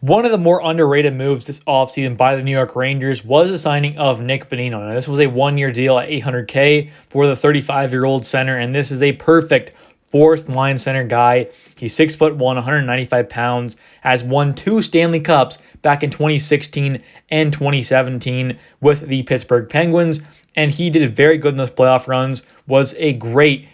One of the more underrated moves this offseason by the New York Rangers was the signing of Nick Bonino. Now, this was a one-year deal at $800K for the 35-year-old center, and this is a perfect fourth line center guy. He's 6'1", 195 pounds, has won 2 Stanley Cups back in 2016 and 2017 with the Pittsburgh Penguins, and he did very good in those playoff runs, was a great,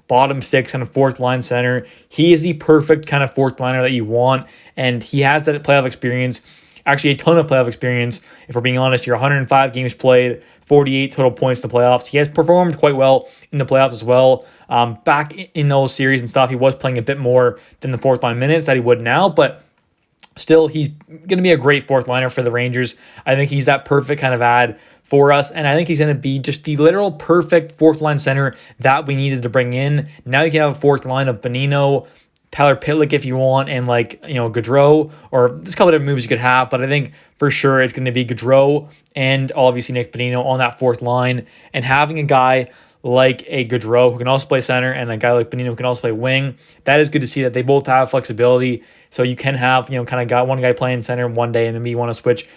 bottom six kind of fourth line center. He is the perfect kind of fourth liner that you want, and he has that playoff experience, actually a ton of playoff experience. If we're being honest here, 105 games played, 48 total points in the playoffs. He has performed quite well in the playoffs as well. Back in those series and stuff, he was playing a bit more than the fourth line minutes that he would now, but still, he's going to be a great fourth liner for the Rangers. I think he's that perfect kind of add for us, and I think he's going to be just the literal perfect fourth line center that we needed to bring in. Now you can have a fourth line of Bonino, Tyler Pitlick if you want, and Gaudreau, or there's a couple of different moves you could have, but I think for sure it's going to be Gaudreau and obviously Nick Bonino on that fourth line, and having a guy like a Gaudreau who can also play center and a guy like Bonino who can also play wing. That is good to see that they both have flexibility. So you can have, kind of got one guy playing center one day and then you want to switch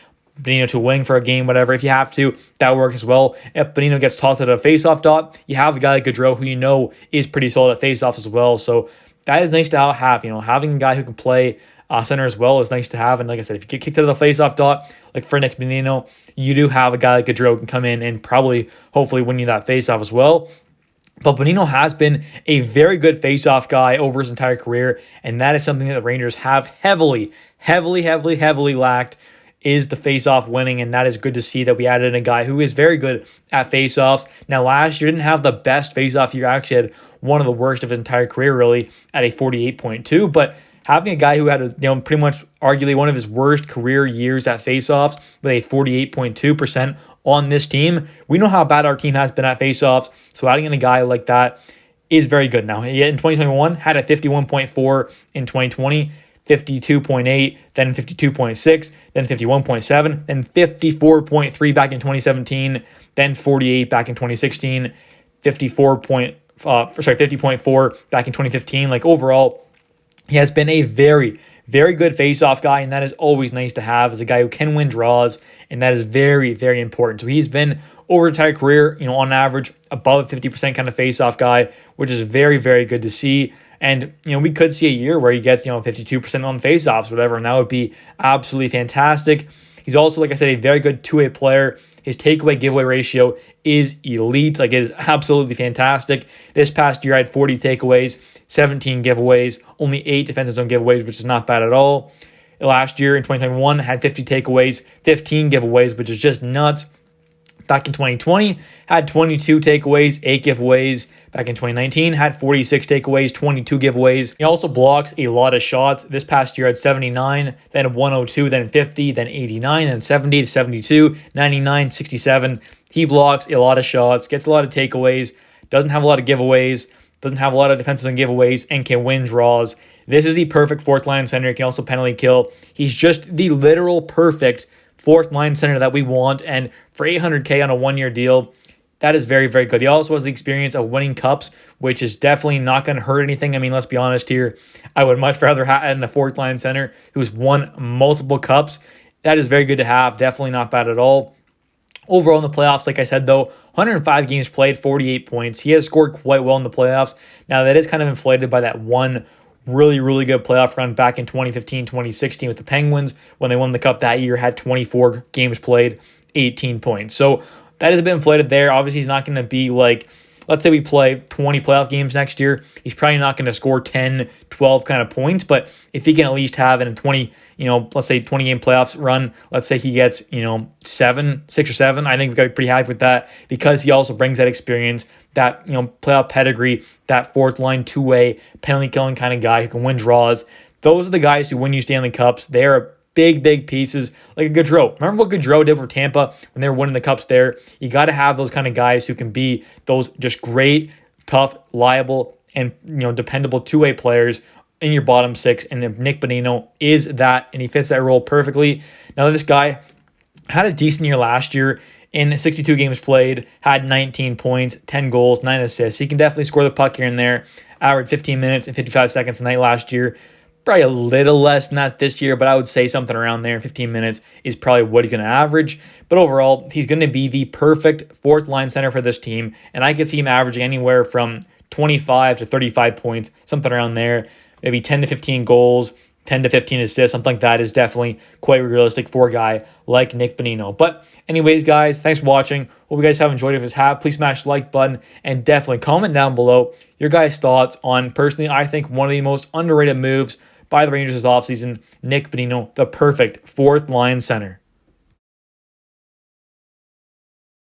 Bonino to a wing for a game, whatever. If you have to, that works as well. If Bonino gets tossed at a faceoff dot, you have a guy like Gaudreau who is pretty solid at faceoffs as well. So that is nice to have. Having a guy who can play center as well is nice to have. And like I said, if you get kicked out of the faceoff dot, like for Nick Bonino, you do have a guy like Gaudreau who can come in and probably, hopefully, win you that faceoff as well. But Bonino has been a very good faceoff guy over his entire career, and that is something that the Rangers have heavily lacked, is the faceoff winning, and that is good to see that we added in a guy who is very good at faceoffs. Now, last year didn't have the best faceoff year, actually had one of the worst of his entire career, really, at a 48.2, but having a guy who had pretty much arguably one of his worst career years at faceoffs with a 48.2% on this team, we know how bad our team has been at faceoffs, so adding in a guy like that is very good. Now, he in 2021 had a 51.4 in 2020, 52.8, then 52.6, then 51.7, then 54.3 back in 2017, then 48 back in 2016, 50.4 back in 2015. Overall, he has been a very, very good face-off guy, and that is always nice to have as a guy who can win draws, and that is very, very important. So he's been, over his entire career, on average, above 50% kind of face-off guy, which is very, very good to see. And, we could see a year where he gets, 52% on face-offs, whatever, and that would be absolutely fantastic. He's also, like I said, a very good two-way player. His takeaway giveaway ratio is elite. It is absolutely fantastic. This past year, I had 40 takeaways, 17 giveaways, only 8 defensive zone giveaways, which is not bad at all. Last year in 2021, had 50 takeaways, 15 giveaways, which is just nuts. Back in 2020, had 22 takeaways, 8 giveaways. Back in 2019, had 46 takeaways, 22 giveaways. He also blocks a lot of shots. This past year had 79, then 102, then 50, then 89, then 70, 72, 99, 67. He blocks a lot of shots, gets a lot of takeaways, doesn't have a lot of giveaways, doesn't have a lot of defenses and giveaways, and can win draws. This is the perfect fourth line center. He can also penalty kill. He's just the literal perfect fourth line center that we want, and for $800K on a one-year deal, that is very, very good. He also has the experience of winning cups, which is definitely not going to hurt anything. I mean, let's be honest here. I would much rather have a fourth line center who's won multiple cups. That is very good to have. Definitely not bad at all. Overall in the playoffs, like I said, though, 105 games played, 48 points. He has scored quite well in the playoffs. Now, that is kind of inflated by that one really, really good playoff run back in 2015, 2016 with the Penguins when they won the Cup that year, had 24 games played, 18 points. So that has been inflated there. Obviously, he's not going to be let's say we play 20 playoff games next year. He's probably not going to score 10, 12 kind of points, but if he can at least have in a 20, let's say 20 game playoffs run, let's say he gets, 6 or 7, I think we've got to be pretty happy with that because he also brings that experience, that, playoff pedigree, that fourth line, two-way, penalty killing kind of guy who can win draws. Those are the guys who win you Stanley Cups. They're big, big pieces like a Gaudreau. Remember what Gaudreau did for Tampa when they were winning the Cups there? You got to have those kind of guys who can be those just great, tough, liable, and dependable two-way players in your bottom six. And if Nick Bonino is that, and he fits that role perfectly. Now, this guy had a decent year last year. In 62 games played, had 19 points, 10 goals, 9 assists. He can definitely score the puck here and there. Averaged 15 minutes and 55 seconds a night last year. Probably a little less than that this year, but I would say something around there. 15 minutes is probably what he's going to average. But overall, he's going to be the perfect fourth line center for this team. And I could see him averaging anywhere from 25 to 35 points, something around there. Maybe 10 to 15 goals, 10 to 15 assists, something like that is definitely quite realistic for a guy like Nick Bonino. But anyways, guys, thanks for watching. Hope you guys have enjoyed it. If you have, please smash the like button and definitely comment down below your guys' thoughts on, personally, I think one of the most underrated moves by the Rangers this offseason, Nick Bonino, the perfect fourth line center.